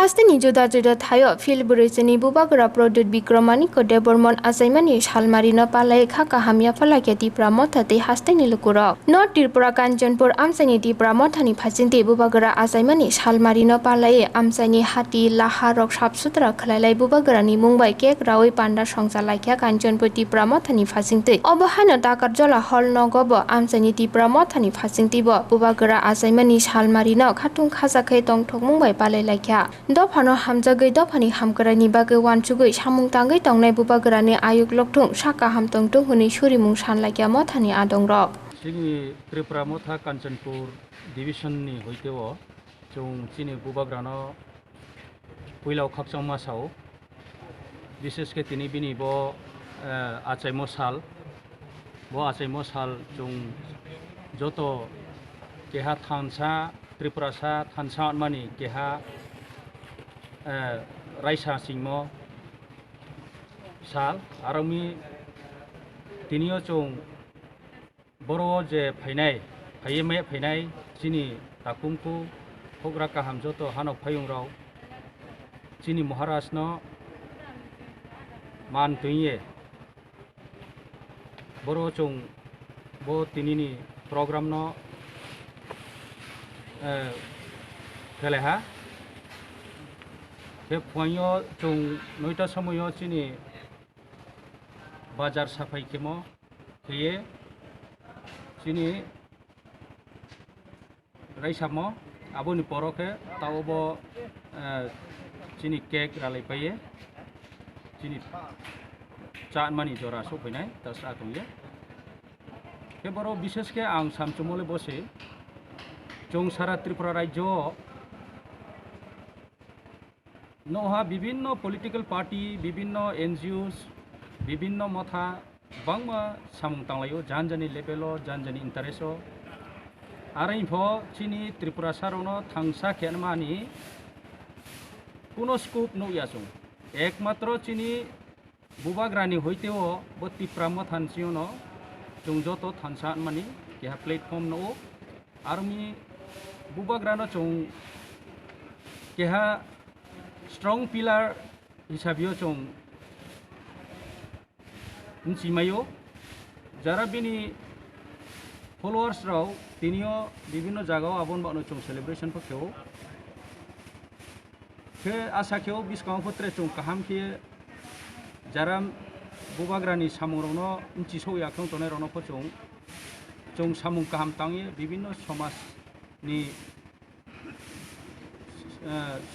Haste ni juda juda thayo fil burisini Bubagra product Bikramani ko debormon Achaimani Shalmarino Palailaikha kahamya falakya Tipramothate Haste ni lukura no Tripura Kanchanpur amsani Tipramothani phasinti Bubagra Achaimani Shalmarino Palai amsani hati laharok sapsutra khlailai Bubagra ni Mumbai kek rawi panda songsalakya Kanchanpur Tipramothani phasinti obahana takarjola hol nogobo amsani Tipramothani phasinti bo Bubagra Achaimani Shalmarino khatung khasakai tongthok Mumbai Palailaikha Dofano hamjagai dofani hamkarani bagai wanchugai samung tangai tongnai Bubagrani ayuk lokthung saka hamtongtung huni surimung sanlakya mothani adongrok Sini Tripura Motha Kanchanpur division ni hoiteo chung chini Bubagrano puilau Khatungma sao বিশেষ ke tini bini bo Achaima sal chung joto keha thansa Tripurasa thansa mani keha Raisa singmo sal arami tinio chung boro je phainai phainai chini takumku hogra kaham joto hanok phayung rao chini Maharashtra man tuiye boro chung bo tinini program no keleha ke phoyo chung noita samoyo chini bazar safai kemo keye chini raisamo aboni poroke taobo chini cake ralai paye chini chat mani jora so phainai tas atungye ke boro bishesh ke ang samchumole bose chung sara Tripura rajyo noha bibhinno political party bibhinno NGOs bibhinno motha bangma samung tanglayo janjani lebelo janjani intereso arainpho chini Tiprasarok no thangsa khenmani kuno scope no yasung ekmatro chini Bubagrani hoiteo bo Tipramothani no chung joto thangsa mani keha platform no army Bubagrano chung keha strong pillar hisabio chung nsimayo jara bini followers rao tinio bibhinno jagao abon bano chung celebration phakeo ke asa kheo biskang photre chung kaham ke jara Bubagrani samung rono nchiso yakhong tonai rono phochung chung samung kaham tangi bibhinno somas ni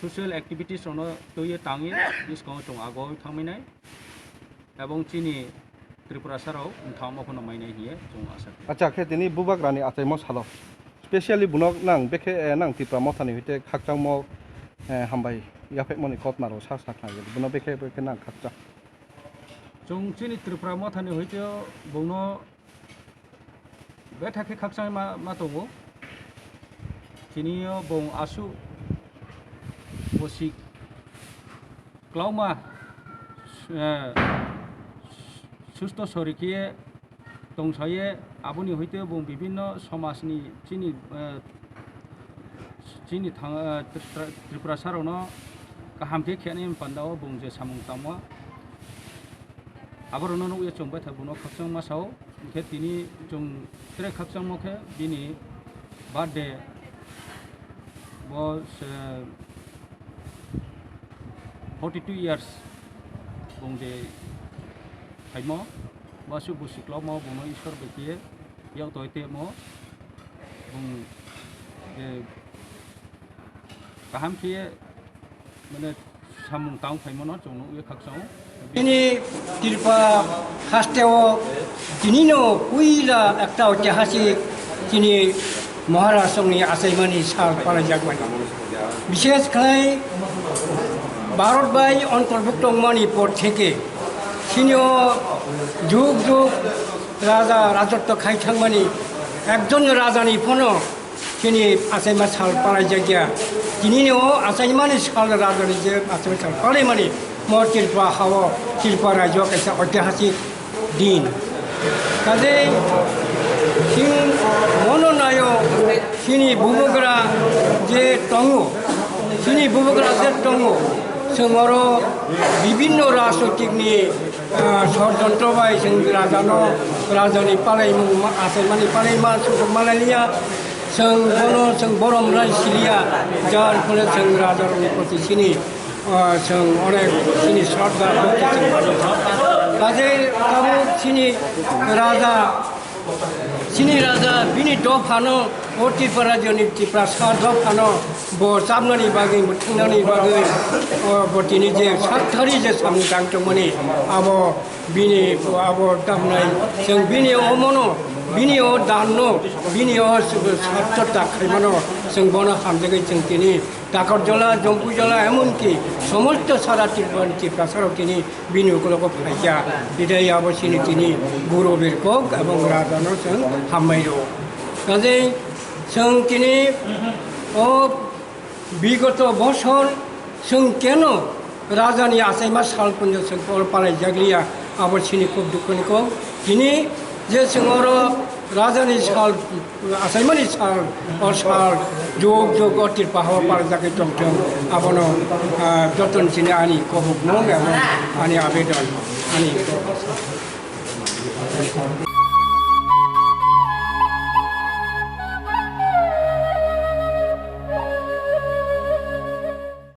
social activities rono toye tangi biskang chung ago thangminai ebong chini Tiprasarok thama phono mainai hiye chung asa acha khe tini Bubagrani Achaima salo specially bunok nang bekhe nang Tipramothani hite khakchangmo hambai yape moni kotnaro sa khnai bunok bekhe nang khakcha chung chini Tipramothani hoite bungno bethake khakchang ma tongo chini bong asu bosik klauma susto sorikie tongsaye aboni hoite bong bibhinno somasni chini Tiprasarok no kahamke khene pandao bong je samung tamwa abarono no ye chongbai thabuno khakchang masao ke tini chung tre khakchang mokhe bini birthday was 42 years bong je Haimo basu busiklo mo bono ishwar bekie yaw toite mo bong kaham kie mane samung tang phaimo no chongno ye khaksang ini Tirpa Hasteo tinino puila ekta ঐতিহাসিক তিনি মহারাষ্ট্রনি আচাইমানি সাল পালা জাগবানি বিশেষ করে Bharat by অন্তর্ভুক্ত মণিপুর থেকে তিনিও যুগ যুগ রাজা রাজত্ব খাইথাংমানি একজন রাজানি ফোনো তিনি আচাইমা সাল পালা জায়গা তিনিও আচাইমানি সাল রাজানি যে আচাইমা সাল পালাইমানি মর Tirpa হাওয়া Tirpa রাজ্য একটা ঐতিহাসিক দিন কাজেই সিং মনোনায় তিনি Bubagra যে টঙ্গ তিনি বুবাগ্রা যে দङ जोङो বিভিন্ন রাজনৈতিক নিয়ে ষড়যন্ত্র বাই जों রাজাनि पालाइमु आसाइमानि पालाइमा सुखमालानिया जों बरम रायसिलिया যার ফলে जों রাজাनि প্রতি চিনি जों अनेक চিনি শ্রদ্ধা কাজে কাবু চিনি রাজা बिनि दफानो तिप्राजनि तिप्रासारक bo samnani bagay muthangani bagay botini je sakthari je samni tangtongmani abo bini abo tamnai जों bini omono bini o danno bini o sattota khaimano जों bono hamjagay जों tini takor jola jompu jola emonki সমস্ত সারা তিপ্রাসারক তিনি bini okoloko phaija idai abo sini tini gurobir kok ebong rajano जों hammairo kaje जों tini o বিগত বছর जों কেন রাজানি আচাইমা সালপুঞ্জ जों পালাইজাগলিয়া আবার সিনি খুব দুঃখনি কম তিনি যে जोङो রাজানি সাল আচাইমানি সাল সাল যোগ যোগ অতির পাহাড় পালাইজাগি টংটং আবনো যতন চিনি আনি কবুক নং এবং আনি আবেদন আনি